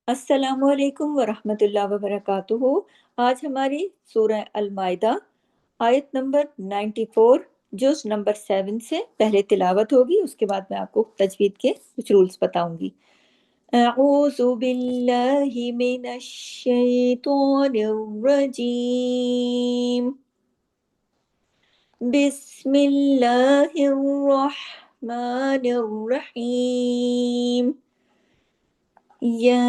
السلام علیکم ورحمۃ اللہ وبرکاتہ۔ آج ہماری سورہ المائدہ آیت نمبر 94 جز نمبر 7 سے پہلے تلاوت ہوگی، اس کے بعد میں آپ کو تجوید کے کچھ رولز بتاؤں گی۔ اعوذ باللہ من الشیطان الرجیم، بسم اللہ الرحمن الرحیم، يا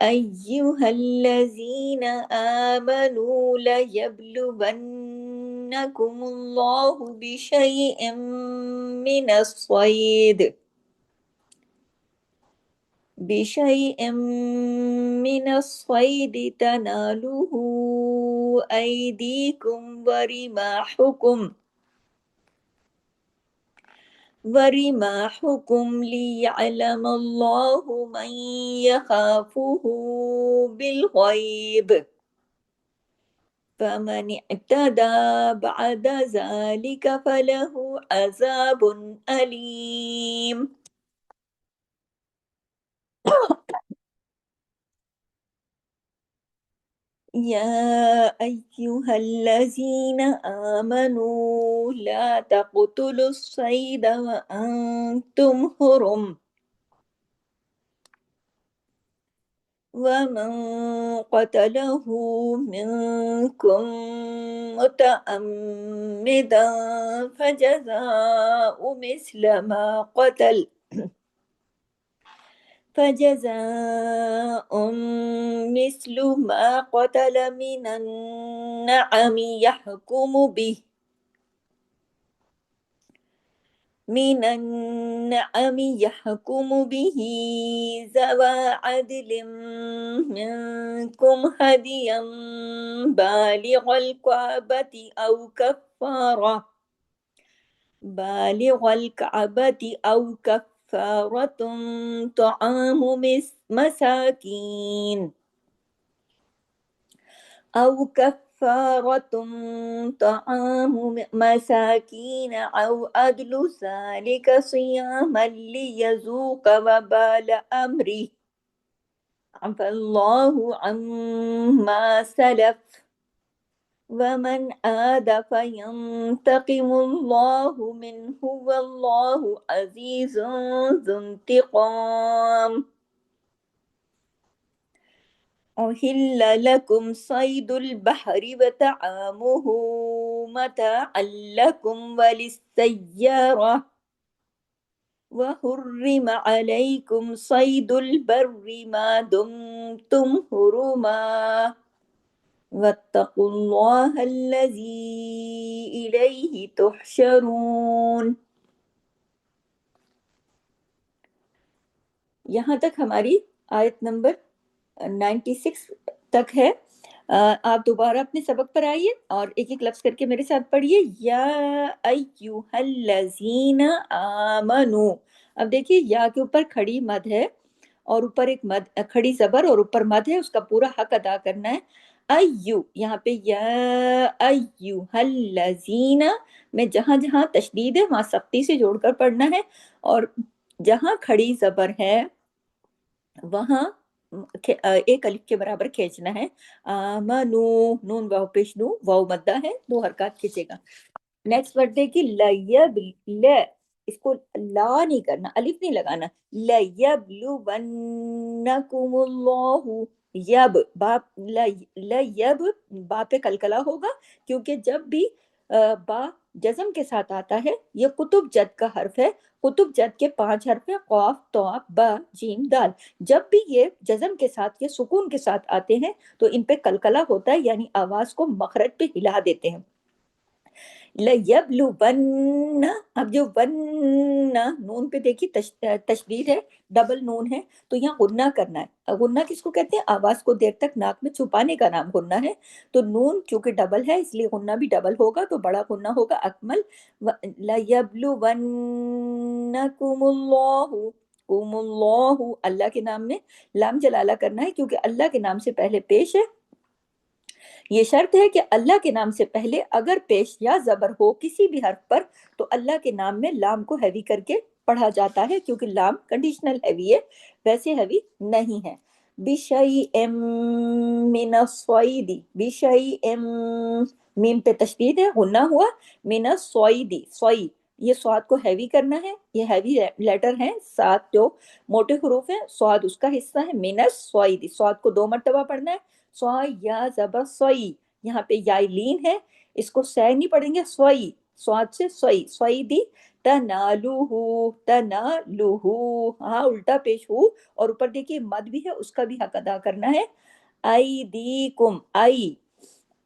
أيها الذين آمنوا ليبلونكم الله بشيء من الصيد تناله أيديكم ورماحكم ليعلم الله من يخافه بالغيب، فمن اعتدى بعد ذلك فله عذاب أليم۔ يا أيها الذين آمنوا لا تقتلوا الصيد وأنتم حرم، ومن قتله منكم متعمدا فجزاء مثل ما قتل من النعم يحكم به ذوى عدل منكم هديا بالغ الكعبة أو كفارة طعام مساكين أو عدل ذلك صياما ليذوق وبال أمره، عفى الله عما سلف، ومن عاد فينتقم الله منه والله عزيز ذو انتقام۔ أحل لكم صيد البحر وطعامه متاعا لكم وللسيارة، وحرم عليكم صيد البر ما دمتم حرما، واتقوا الله الذي إليه تحشرون۔ یہاں تک ہماری آیت نمبر 96 تک ہے۔ آپ دوبارہ اپنے سبق پر آئیے اور ایک ایک لفظ کر کے میرے ساتھ پڑھیے۔ یا ایھا الذین آمنو، اب دیکھیے یا کے اوپر کھڑی مد ہے اور اوپر ایک مد کھڑی زبر اور اوپر مد ہے، اس کا پورا حق ادا کرنا ہے۔ ایو، یہاں پہ یا ایھا الذین میں جہاں جہاں تشدید ہے وہاں سختی سے جوڑ کر پڑھنا ہے، اور جہاں کھڑی زبر ہے وہاں ایک الف کے برابر کھینچنا ہے۔ آمنو، نون واو پیش نو، واو مدہ ہے، 2 حرکات کھینچے گا۔ نیکسٹ ورڈ دیکھیے اس کو لا نہیں کرنا، الف نہیں لگانا۔ لیبلونکم اللہ، یب با لیب با پہ کلکلا ہوگا، کیونکہ جب بھی با جزم کے ساتھ آتا ہے یہ قطب جد کا حرف ہے۔ قطب جد کے 5 حرف ہیں، قاف، طاء، با، جیم، دال۔ جب بھی یہ جزم کے ساتھ یا سکون کے ساتھ آتے ہیں تو ان پہ کلکلا ہوتا ہے، یعنی آواز کو مخرج پہ ہلا دیتے ہیں۔ لیبلون، اب جو ون نون پہ دیکھیے تشدید ہے، ڈبل نون ہے، تو یہاں غنہ کرنا ہے۔ غنہ کس کو کہتے ہیں؟ آواز کو دیر تک ناک میں چھپانے کا نام غنہ ہے۔ تو نون چونکہ ڈبل ہے اس لیے غنہ بھی ڈبل ہوگا، تو بڑا غنہ ہوگا اکمل۔ لیبلونکم اللہ، کم اللہ، اللہ کے نام میں لام جلالہ کرنا ہے کیونکہ اللہ کے نام سے پہلے پیش ہے۔ یہ شرط ہے کہ اللہ کے نام سے پہلے اگر پیش یا زبر ہو کسی بھی حرف پر تو اللہ کے نام میں لام کو ہیوی کر کے پڑھا جاتا ہے، کیونکہ لام کنڈیشنل ہیوی ہے، ویسے ہیوی نہیں ہے۔ बिशैइम मिनस्सॉइदी, बिशैइम, मीम पे तशदीद है, गुन्ना हुआ, मिनस्सॉइदी, सॉई, ये स्वाद को हैवी करना है, ये हैवी लेटर है, सात जो मोटे हरूफ हैं, स्वाद उसका हिस्सा है, मिनस्सॉइदी, स्वाद को दो मर्तबा पढ़ना है, स्वाई या जबर सोई, यहाँ पे याई लीन है, इसको सै नहीं पढ़ेंगे, सोई, स्वाद से सोई, सोई दी, तनालुहु, तनालुहु, हाँ उल्टा पेश हु, और ऊपर देखिए मद भी है, उसका भी हक अदा करना है, आई दी कुम, आई,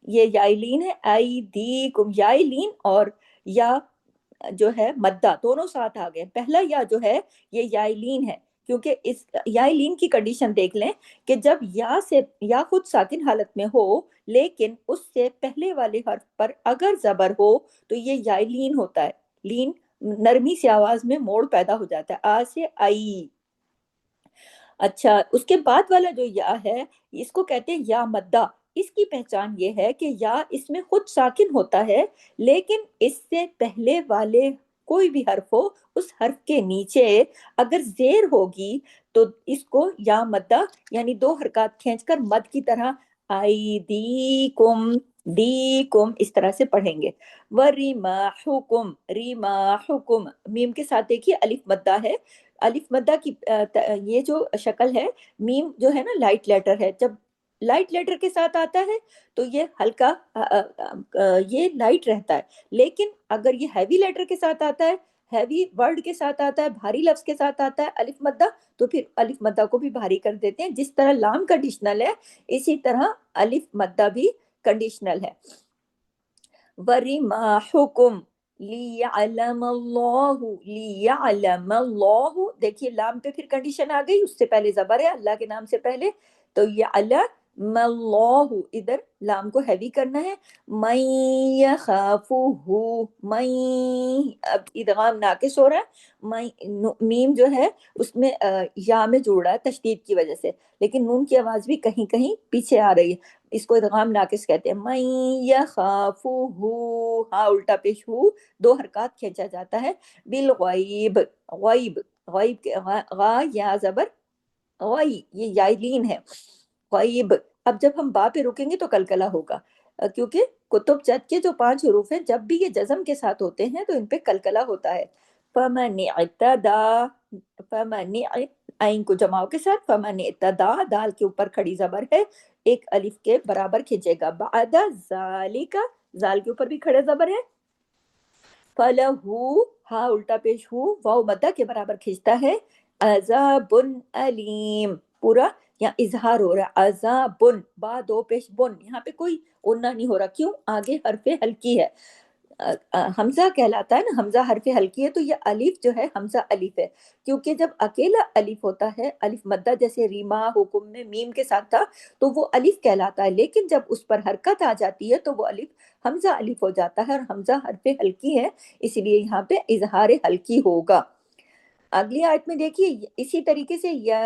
ये याइलीन है, आई दी कुम, याइलीन और या जो है मद्दा दोनों साथ आ गए, पहला या जो है ये याइलीन है, क्योंकि इस याइलीन की कंडीशन देख लें कि जब या से या खुद साकिन हालत में हो लेकिन उससे पहले वाले हर्फ पर अगर जबर हो तो ये याइलीन होता है, लीन नरमी से आवाज में मोड़ पैदा हो जाता है, आ से आई। अच्छा, उसके बाद वाला जो या है इसको कहते हैं या मद्दा, इसकी पहचान ये है कि या इसमें खुद साकिन होता है लेकिन इससे पहले वाले कोई भी हर्फ हो उस हर्फ के नीचे अगर जेर होगी तो इसको या मद्दा यानी दो हरकत खींचकर मद की तरह आई दी कुम, दी कुम इस तरह से पढ़ेंगे। व रीमा हुकुम, रीमा हुकुम, मीम के साथ देखिए अलिफ मद्दा है, अलिफ मद्दा की ये जो शक्ल है, मीम जो है ना लाइट लेटर है, जब लाइट लेटर के साथ आता है तो ये हल्का ये लाइट रहता है, लेकिन अगर ये हैवी लेटर के साथ आता है, हैवी वर्ड के साथ आता है, भारी लफ्ज के साथ आता है अलिफ मद्दा, तो फिर अलिफ मद्दा को भी भारी कर देते हैं, जिस तरह लाम कंडीशनल है इसी तरह अलिफ मद्दा भी कंडीशनल है। वरिमाहुकुम लियअलमल्लाहु, लियअलमल्लाहु, देखिए लाम पे फिर कंडीशन आ गई, उससे पहले जबर है अल्लाह के नाम से पहले, तो यअलमल्लाहु इधर लाम को हैवी करना है, मैं यखाफुहु, मैं, अब इदगाम नाकिस हो रहा है, मैं मीम जो है उसमें या में जुड़ रहा है तशदीद की वजह से, लेकिन नून की आवाज भी कहीं कहीं पीछे आ रही है, इसको इदगाम नाकिस कहते हैं, मैं यखाफुहु, हाँ उल्टा पेश हु, दो हरकत खींचा जाता है, बिल गैब, गैब, गैब के गा या जबर गई, ये याइलीन है, गैब। अब जब हम बा पे रुकेंगे तो कलकला होगा, क्योंकि कुतुब जद के जो पांच हरूफ हैं जब भी ये जज्म के साथ होते हैं तो इन पे कलकला होता है। फमन इत्तदा, फमन, आइन को जमाओ के साथ, फमन इत्तदा, दाल के ऊपर खड़ी जबर है, एक अलिफ के बराबर खींचेगा, बादा जालिका, जाल के ऊपर भी खड़ा जबर है, फलहू, हाँ उल्टा पेश हु, वाव मद्दा के बराबर खींचता है, अजाबुन अलीम, पूरा यहाँ इजहार हो रहा है, अजाबुन, बा दो पेश बुन, यहाँ पे कोई उन्ना नहीं हो रहा, क्यों, आगे हरफे हल्की है, हमजा कहलाता है ना, हमजा हरफे हल्की है, तो ये अलिफ जो है हमजा अलिफ है, क्योंकि जब अकेला अलिफ होता है, अलिफ मद्दा जैसे रीमा हुकुम में मीम के साथ था तो वो अलिफ कहलाता है, लेकिन जब उस पर हरकत आ जाती है तो वो अलिफ हमजा अलिफ हो जाता है, और हमजा हरफे हल्की है इसलिए यहाँ पे इजहार हल्की होगा। अगली आयत में देखिए इसी तरीके से, या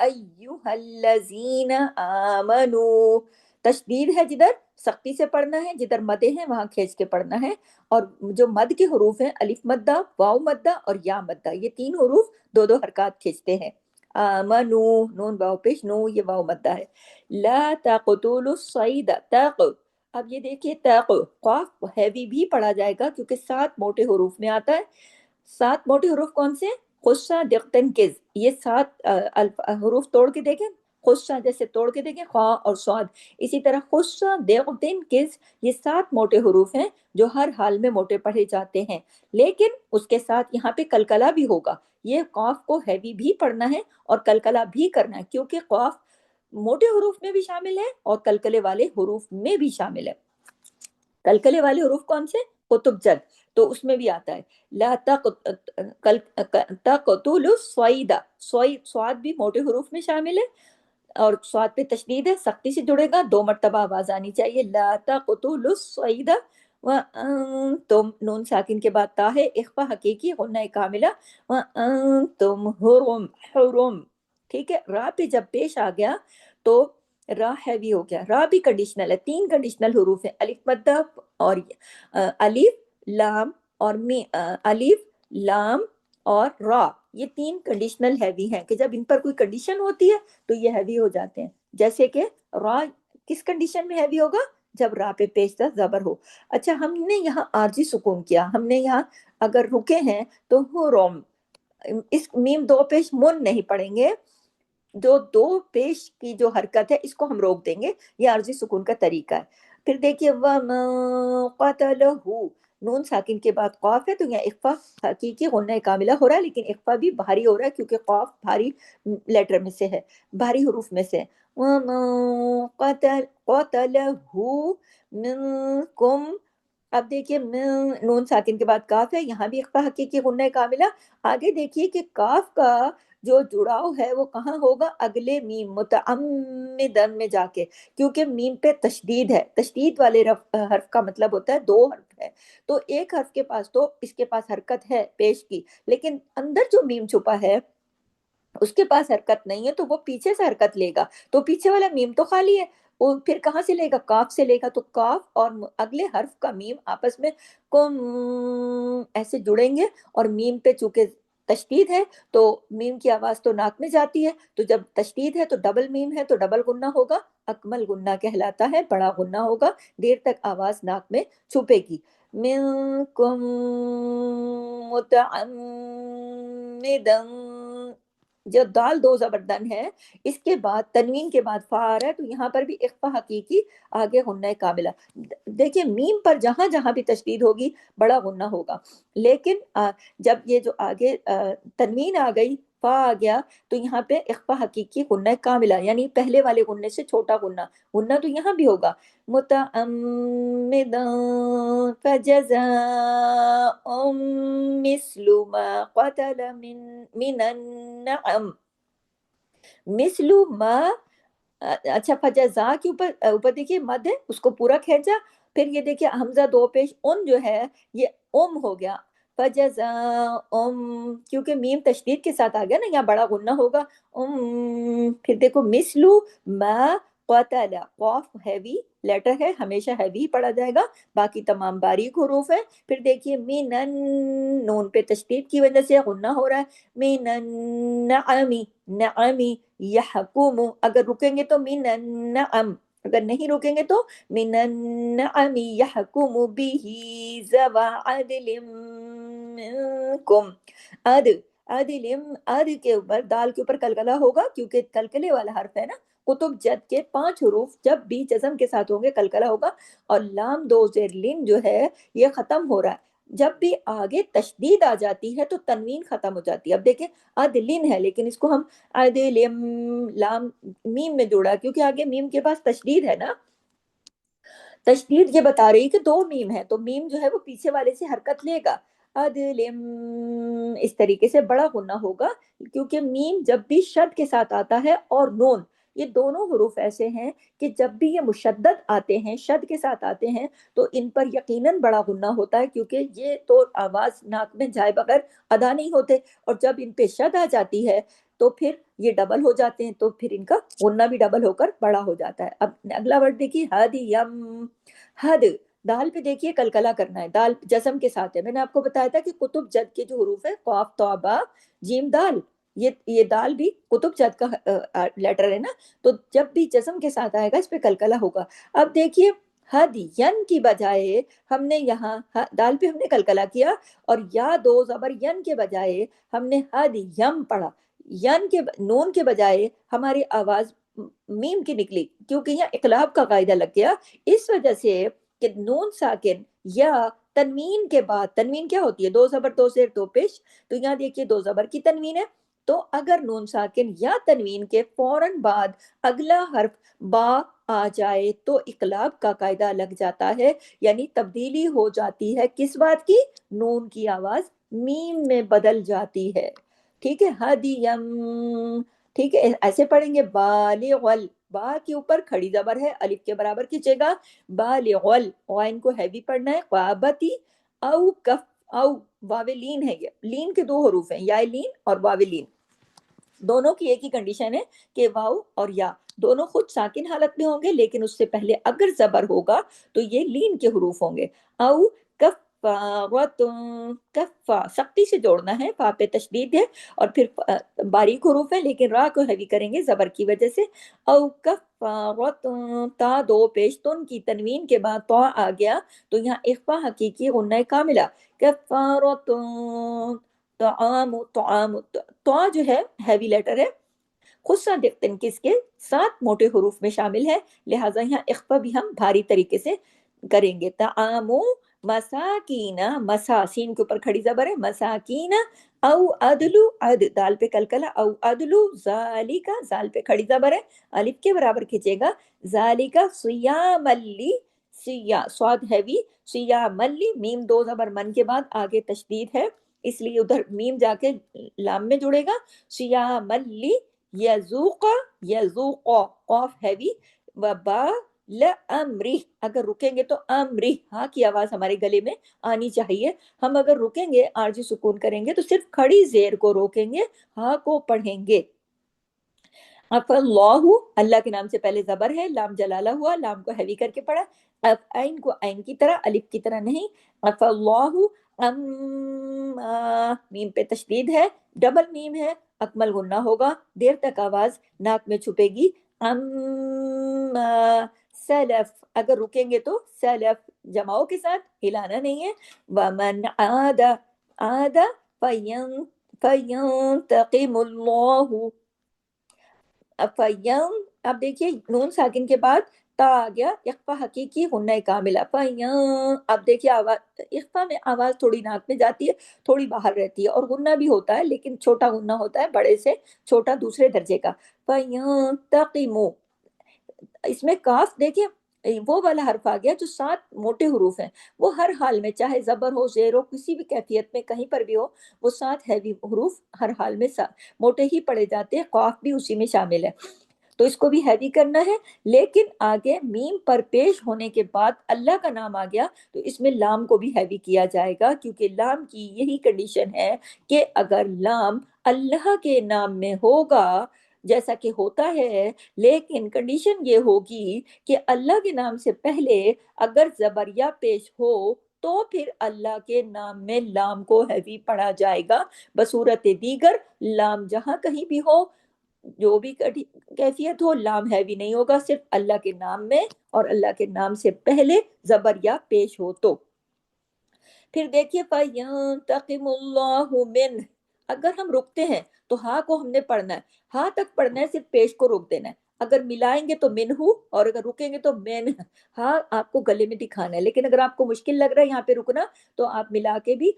अय्युहल्लज़ीना आमनू, तशदीद है जिधर सख्ती से पढ़ना है, जिधर मदे हैं वहां खींच के पढ़ना है, और जो मद के हरूफ हैं अलिफ मद्दा, वाव मद्दा और या मद्दा, ये तीन हरूफ दो दो हरकत खींचते हैं, आमनू, नून वाव पेश नो, ये वाव मद्दा है, ला तक़तुलु सैदा, तक, अब ये देखिए तक, क़ाफ हैवी भी पढ़ा जाएगा क्योंकि सात मोटे हरूफ में आता है, सात मोटे हरूफ कौन से, खुस्सा दिक्तन किज, ये सात हरूफ तोड़ के देखें, खुस्सा जैसे तोड़ के देखें, ख्वा और स्वाद, इसी तरह खुस्सा दिक्तन किज, ये सात मोटे हरूफ हैं जो हर हाल में मोटे पढ़े जाते हैं, लेकिन उसके साथ यहाँ पे कलकला भी होगा, ये कॉफ को हैवी भी पढ़ना है और कलकला भी करना है, क्योंकि कॉफ मोटे हरूफ में भी शामिल है और कलकले वाले हरूफ में भी शामिल है। कलकले वाले हरूफ कौन से, कुतुब जद, तो उसमें भी आता है, ला तक़तुलु स्वैदा, स्वाद भी मोटे हरूफ में शामिल है और स्वाद पे तशदीद है, सख्ती से जुड़ेगा, दो मर्तबा आवाज आनी चाहिए, ला तक़तुलु स्वैदा, व तुम, नून साकिन के बाद ता है, इख्फा हकीकी, गुन्ना कामिला, व तुम हुरुम, हुरुम, ठीक है, रा पे जब पेश आ गया तो रा हैवी हो गया, रा भी कंडीशनल है, तीन कंडीशनल हरूफ है, अलिफ मद्दा और अलिफ लाम और अलिफ लाम और रा, یہ تین کنڈیشنل ہیوی ہیں کہ جب ان پر کوئی کنڈیشن ہوتی ہے تو یہ ہیوی ہو جاتے ہیں. جیسے کہ را کس کنڈیشن میں ہیوی ہوگا؟ جب را پہ پیش دست زبر ہو. اچھا ہم نے یہاں عارضی سکون کیا، ہم نے یہاں اگر رکے ہیں تو ہو روم، اس میم دو پیش من نہیں پڑیں گے، جو دو پیش کی جو حرکت ہے اس کو ہم روک دیں گے، یہ عارضی سکون کا طریقہ ہے. پھر دیکھیے وَمَن قَتَلَهُ، نون ساکن کے بعد قاف ہے تو یہاں اخفا حقیقی غنہ کاملہ ہو رہا ہے، لیکن اخفا بھی بھاری ہو رہا ہے کیونکہ قاف بھاری لیٹر میں سے ہے، بھاری حروف میں سے ہے. وَمَن قَتَلَهُ مِنکم، اب دیکھیے نون ساکن کے بعد کاف ہے، یہاں بھی اخفا حقیقی غنہ کاملہ. آگے دیکھیے کہ کاف کا جو جڑاؤ ہے وہ کہاں ہوگا؟ اگلے میم متعمدن میں جا کے، کیونکہ میم پہ تشدید ہے. تشدید والے حرف کا مطلب ہوتا ہے دو حرف ہے، تو ایک حرف کے پاس تو اس کے پاس حرکت ہے پیش کی، لیکن اندر جو میم چھپا ہے اس کے پاس حرکت نہیں ہے تو وہ پیچھے سے حرکت لے گا، تو پیچھے والا میم تو خالی ہے، وہ پھر کہاں سے لے گا؟ کاف سے لے گا. تو کاف اور اگلے حرف کا میم آپس میں کم ایسے جڑیں گے، اور میم پہ چونکہ تشدید ہے تو میم کی آواز تو ناک میں جاتی ہے، تو جب تشدید ہے تو ڈبل میم ہے تو ڈبل غنہ ہوگا، اکمل غنہ کہلاتا ہے، بڑا غنہ ہوگا، دیر تک آواز ناک میں چھپے گی. منکم متعمدن، جو دال دو زبردن ہے اس کے بعد تنوین کے بعد فا آ رہا ہے تو یہاں پر بھی اخفا حقیقی، آگے غنہ کاملہ. دیکھیے میم پر جہاں جہاں بھی تشدید ہوگی بڑا غنہ ہوگا، لیکن جب یہ جو آگے تنوین آ گئی، فا آ گیا، تو یہاں پہ اخفا حقیقی غنہ کاملہ، یعنی پہلے والے غنہ سے چھوٹا غنہ، غنہ تو یہاں بھی ہوگا. متعمدا فجزاء مثل ما قتل من النعم، مثل ما، اچھا فجزا کے اوپر دیکھیے مد ہے، اس کو پورا کھینچا، پھر یہ دیکھیے حمزہ دو پیش ان جو ہے یہ ہو گیا، فجزا کیونکہ میم تشدید کے ساتھ آ گیا نا، یہاں بڑا غنہ ہوگا. پھر دیکھو مثلو ما قتل، قاف ہیوی لیٹر ہے، ہمیشہ ہیوی پڑھا جائے گا، باقی تمام باریک حروف ہیں. پھر دیکھیے مینن، نون پہ تشدید کی وجہ سے غنہ ہو رہا ہے، مینن نعمی، نعمی یحکم، اگر رکیں گے تو من النعم، اگر نہیں رکیں گے تو من النعم یحکم به ذوی عدل منکم. عد، عدل، عد کے اوپر دال کے اوپر کلکلہ ہوگا کیونکہ کلکلے والا حرف ہے نا. کتب جد کے 5 حروف جب بھی جزم کے ساتھ ہوں گے کلکلہ ہوگا، اور لام دو زیر لن جو ہے یہ ختم ہو رہا ہے، جب بھی آگے تشدید آ جاتی ہے تو تنوین ختم ہو جاتی ہے. اب دیکھیں عدلن ہے لیکن اس کو ہم عدلم، لام میم میں جوڑا کیونکہ آگے میم کے پاس تشدید ہے نا، تشدید یہ بتا رہی کہ دو میم ہے تو میم جو ہے وہ پیچھے والے سے حرکت لے گا. عدلم، اس طریقے سے بڑا غنہ ہوگا کیونکہ میم جب بھی شد کے ساتھ آتا ہے، اور نون، یہ دونوں حروف ایسے ہیں کہ جب بھی یہ مشدد آتے ہیں، شد کے ساتھ آتے ہیں، تو ان پر یقیناً بڑا غنہ ہوتا ہے کیونکہ یہ تو آواز ناک میں جائے بغیر ادا نہیں ہوتے، اور جب ان پہ شد آ جاتی ہے تو پھر یہ ڈبل ہو جاتے ہیں، تو پھر ان کا غنہ بھی ڈبل ہو کر بڑا ہو جاتا ہے. اب اگلا ورڈ دیکھیے حد یم، حد، دال پہ دیکھیے کلکلہ کرنا ہے، دال جزم کے ساتھ ہے. میں نے آپ کو بتایا تھا کہ کتب جد کے جو حروف ہے قاف توبہ جیم دال، یہ دال بھی کتب جد کا لیٹر ہے نا، تو جب بھی جزم کے ساتھ آئے گا اس پہ کلکلہ ہوگا. اب دیکھیے حد ین کی بجائے ہم نے یہاں دال پہ ہم نے کلکلہ کیا، اور یا دو زبر ین کے بجائے ہم نے حد یم پڑھا، ین کے نون کے بجائے ہماری آواز میم کی نکلی کیونکہ یہاں اقلاب کا قاعدہ لگ گیا، اس وجہ سے کہ نون ساکن یا تنوین کے بعد، تنوین کیا ہوتی ہے؟ دو زبر دو زیر دو پیش، تو یہاں دیکھیے دو زبر کی تنوین ہے، تو اگر نون ساکن یا تنوین کے فوراً بعد اگلا حرف با آ جائے تو اقلاب کا قاعدہ لگ جاتا ہے، یعنی تبدیلی ہو جاتی ہے کس بات کی؟ نون کی آواز میم میں بدل جاتی ہے. ٹھیک ہے، ہدیم، ٹھیک ہے ایسے پڑھیں گے. بالغل، با کے اوپر کھڑی زبر ہے، الف کے برابر کھینچے گا، بالغل، غائن کو ہیوی پڑھنا ہے. قابتی، او کف، او واو لین ہے، یہ لین کے دو حروف ہیں، یا لین اور واو لین، دونوں کی ایک ہی کنڈیشن ہے کہ واو اور یا دونوں خود ساکن حالت میں ہوں گے، لیکن اس سے پہلے اگر زبر ہوگا تو یہ لین کے حروف ہوں گے. او کف कफ़ारतुन, कफ़ा सख्ती से जोड़ना है, फा पे तशदीद है और फिर बारीक हुरूफ है लेकिन रा को हैवी करेंगे जबर की वजह से। औ कफ़ारतुन, ता दो पेश, तुन की तनवीन के बाद तो आ गया तो यहाँ इख्फा हकीकी गुन्ना कामिला। कफ़ारतुन तो तो जो है हैवी लेटर है, खुस्सा तनकीस के सात मोटे हरूफ में शामिल है, लिहाजा यहाँ इख्फा भी हम भारी तरीके से करेंगे। तामु मसाकीना, मसा सीन के ऊपर खड़ी जबर है, मसाकीना। औ अदलु, अद दाल पे कलकला, औ अदलु जालिका, जाल पे खड़ी जबर है, अलिफ के बराबर खींचेगा, जालिका सियामल्ली, सिया स्वाद हैवी, सियामल्ली, मीम दो जबर मन के बाद आगे तशदीद है इसलिए उधर मीम जाके लाम में जुड़ेगा, सियामल्ली यजूक, यजूक ऑफ हैवी, वबा ल अमरी, अगर रुकेंगे तो अमरी, हाँ की आवाज हमारे गले में आनी चाहिए। हम अगर रुकेंगे आरजी सुकून करेंगे तो सिर्फ खड़ी जेर को रोकेंगे, हाँ को पढ़ेंगे। अफल्लाहु, अल्लाह के नाम से पहले जबर है, लाम जलाला हुआ, लाम को हैवी करके पढ़ा, अब आइन को आइन की तरह, अलिफ की तरह नहीं। अफल्लाहु मीम पे तशदीद है, डबल मीम है, अकमल गुन्ना होगा, देर तक आवाज नाक में छुपेगी। अम्मा सलफ, अगर रुकेंगे तो सलफ जमाओं के साथ, हिलाना नहीं है। वमन आदा, आदा फयन फयंतकिमुल्लाहु, फयं, अब देखिए नून साकिन के बाद ता आ गया, इख्फा हकीकी हुन्ना कामिला, फयं। अब देखिए आवाज, इख्फा में आवाज थोड़ी नाक में जाती है, थोड़ी बाहर रहती है और गुन्ना भी होता है लेकिन छोटा गुन्ना होता है, बड़े से छोटा दूसरे दर्जे का। फयं तकीमु, इसमें काफ देखिए वो वाला हर्फ आ गया जो सात मोटे हरूफ हैं, वो हर हाल में चाहे जबर हो जेर हो किसी भी कैफियत में कहीं पर भी हो, वो सात हैवी हरूफ हर हाल में मोटे ही पड़े जाते हैं, काफ भी उसी में शामिल है, तो इसको भी हैवी करना है। लेकिन आगे मीम पर पेश होने के बाद अल्लाह का नाम आ गया तो इसमें लाम को भी हैवी किया जाएगा, क्योंकि लाम की यही कंडीशन है कि अगर लाम अल्लाह के नाम में होगा जैसा कि होता है, लेकिन कंडीशन ये होगी कि अल्लाह के नाम से पहले अगर जबरिया पेश हो तो फिर अल्लाह के नाम में लाम को हैवी पढ़ा जाएगा। बसूरत दीगर लाम जहां कहीं भी हो, जो भी कैफियत हो, लाम हैवी नहीं होगा, सिर्फ अल्लाह के नाम में और अल्लाह के नाम से पहले जबरिया पेश हो तो। फिर देखिए फयंतकिमुल्लाहु मिन, अगर हम रुकते हैं तो हा को हमने पढ़ना है, हा तक पढ़ना है, सिर्फ पेश को रोक देना है। अगर मिलाएंगे तो मिनहू और अगर रुकेंगे तो मिन, हा आपको गले में दिखाना है, लेकिन अगर आपको मुश्किल लग रहा है यहाँ पे रुकना तो आप मिला के भी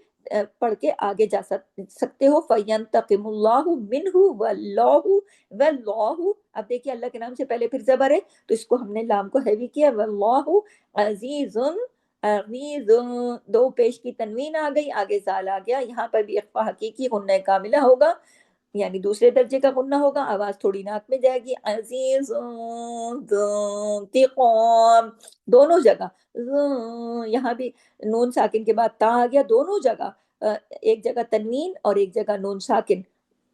पढ़ के आगे जा सकते हो। फयंतकिमुल्लाहु मिनहु वल्लाहु, वल्लाहु, अब देखिए अल्लाह के नाम से पहले फिर जबर है तो इसको हमने लाम को हैवी किया, वल्लाहु अजीजुन, अजीज, दो पेश की तनवीन आ गई, आगे जाल आ गया, यहाँ पर भी इख्फा हकीकी गुन्ना कामिला होगा, यानी दूसरे दर्जे का गुन्ना होगा, आवाज थोड़ी नाक में जाएगी। अजीज तिक़ाम, दोनों जगह यहाँ भी नून साकिन के बाद ता आ गया, दोनों जगह एक जगह तनवीन और एक जगह नून साकिन,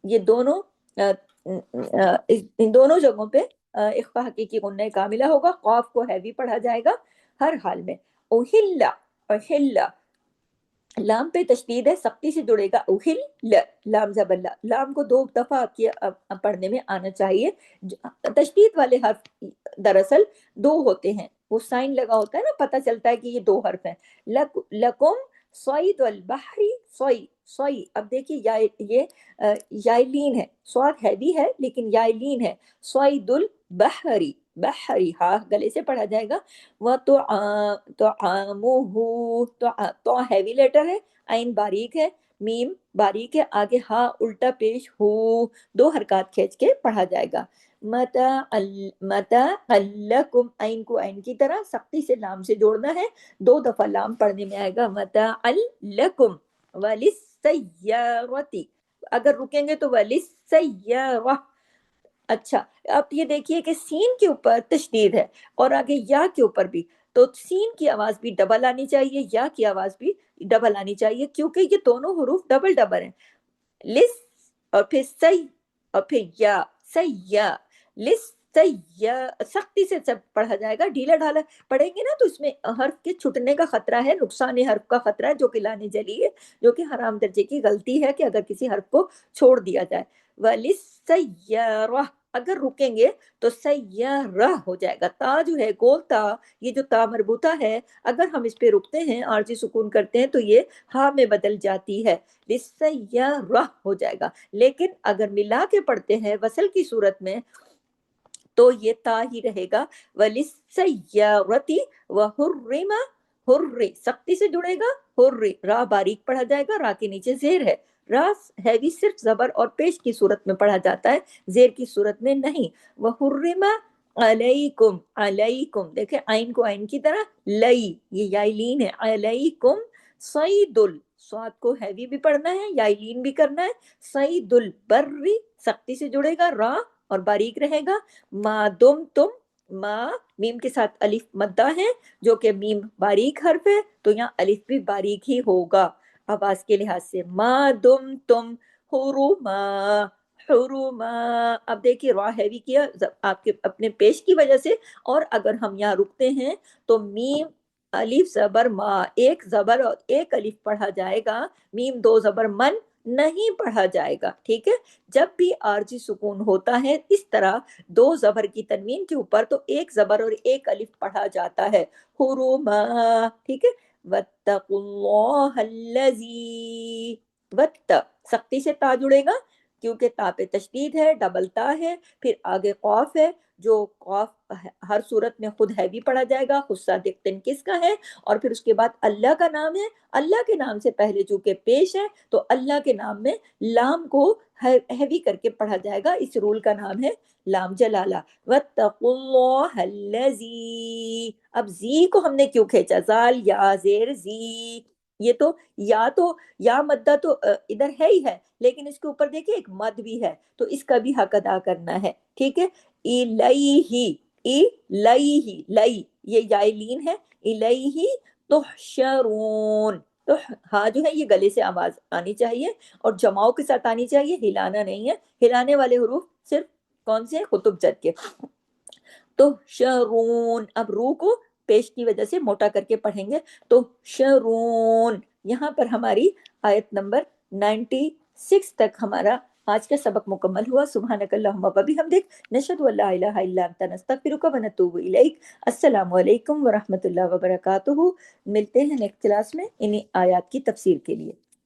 ये दोनों इन दोनों जगहों पे इख्फा हकीकी गुन्ना कामिला होगा, खौफ को हैवी पढ़ा जाएगा हर हाल में। उहिल्ला, उहिल्ला, लाम पे तशदीद है, सख्ती से जुड़ेगा, उहिल लाम जबल्ला, लाम को दो दफा किया पढ़ने में आना चाहिए। तशदीद वाले हर्फ दरअसल दो होते हैं, वो साइन लगा होता है ना, पता चलता है कि ये दो हर्फ हैं। लकुम सईद वल बहरी, सोई सोई, अब देखिए ये याइलीन है, स्वाद हैवी है लेकिन याइलीन है, सईदुल बहरी, बहरी हाँ गले से पढ़ा जाएगा। वह तो आमुहु, तो हैवी लेटर है, आइन बारीक है, मीम बारीक है, आगे हाँ उल्टा पेश हो, दो हरकत खींच के पढ़ा जाएगा। मता अल्लकुम, आइन को आइन की तरह सख्ती से लाम से जोड़ना है, दो दफा लाम पढ़ने में आएगा, मता अल्लकुम वलिस्सय्यारती, अगर रुकेंगे तो वलिस्सय्यारा। अच्छा, अब ये देखिए कि सीन के ऊपर तशदीद है और आगे या के ऊपर भी, तो सीन की आवाज भी डबल आनी चाहिए, या की आवाज भी डबल आनी चाहिए, क्योंकि ये दोनों हुरूफ डबल डबल हैं। लिस और फिर सही और फिर या, सही या, लिस सख्ती से सब पढ़ा जाएगा, ढीला ढाला पढ़ेंगे ना तो इसमें हर्फ के छुटने का खतरा है, नुकसान हर्फ का खतरा है, जो कि लाने जली है, जो कि हराम दर्जे की गलती है कि अगर किसी हर्फ को छोड़ दिया जाए। वलिस्सय्यारा, अगर रुकेंगे तो सय्यारा हो जाएगा। ता जो है गोल ता, ये जो ता मरबूता है, अगर हम इस पे रुकते हैं, आरजी सुकून करते हैं, तो ये हा में बदल जाती है, लिस्सय्यारा हो जाएगा। लेकिन अगर मिला के पढ़ते हैं वसल की सूरत में तो ये ता ही रहेगा, वलिस्सय्यारती व हुर्रिमा, हुर्रे सख्ती से जुड़ेगा, हुर्रे रा बारीक पढ़ा जाएगा, रा के नीचे जेर है, रा हैवी सिर्फ जबर और पेश की सूरत में पढ़ा जाता है, जेर की सूरत में नहीं। वह हुर्रिमा अलैकुम, अलैकुम देखे आइन को आइन की तरह, लई ये याइलीन है, अलैकुम सईदुल, स्वाद को हैवी भी पढ़ना है, याइलीन भी करना है, सईदुल बर्री सख्ती से जुड़ेगा, रा और बारीक रहेगा, मा दुम तुम, मा मीम के साथ अलिफ मद्दा है, जो कि मीम बारीक हर्फ है, तो यहाँ अलिफ भी बारीक ही होगा आवाज के लिहाज से। मा दुम तुम हुरुमा, हुरुमा। अब देखिए रा हैवी किया आपके अपने पेश की वजह से, और अगर हम यहाँ रुकते हैं तो मीम अलिफ जबर मा, एक जबर और एक अलिफ पढ़ा जाएगा, मीम दो जबर मन नहीं पढ़ा जाएगा। ठीक है, जब भी आरजी सुकून होता है इस तरह दो जबर की तनवीन के ऊपर तो एक जबर और एक अलिफ पढ़ा जाता है, हुरुमा। ठीक है, वत्तकुल्लाहल्लज़ी, वत्त सख्ती से ता जुड़ेगा, क्योंकि ता पे तशदीद है, डबल ता है, फिर आगे कौफ है, जो कौफ हर सूरत में खुद हैवी पढ़ा जाएगा, खुद सादिक तनकिस का है, और फिर उसके बाद अल्लाह का नाम है, अल्लाह के नाम से पहले चूंकि पेश है तो अल्लाह के नाम में लाम को हैवी करके पढ़ा जाएगा, इस रूल का नाम है लाम जलाला। वत्तकुल्लाहल्लज़ी, अब जी को हमने क्यों खींचा, जाल या जेर जी, ये तो या मद्दा तो इधर है ही है, लेकिन इसके ऊपर देखिए एक मद भी है, तो इसका भी हक अदा करना है। ठीक है, इलैही, इलैही, लई ये याइलीन है, इलैही तुहशरून, तो हाँ जो है ये गले से आवाज आनी चाहिए और जमाओं के साथ आनी चाहिए, हिलाना नहीं है। हिलाने वाले हुरूफ सिर्फ कौन से हैं, कुतुब जद के। तो शरून, अब रू को पेश की वजह से मोटा करके पढ़ेंगे, तो शरून। यहाँ पर हमारी आयत नंबर 96 तक हमारा आज का सबक मुकम्मल हुआ। सुब्हानकल्लाहुम्मा व बिहम्दिक, नशहदु अल्ला इलाहा इल्ला अंता, नस्तगफिरुका व नतूबु इलैक। अस्सलामु अलैकुम व रहमतुल्लाहि व बरकातुहू। मिलते हैं नेक्स्ट क्लास में इन्हीं आयत की तफसीर के लिए।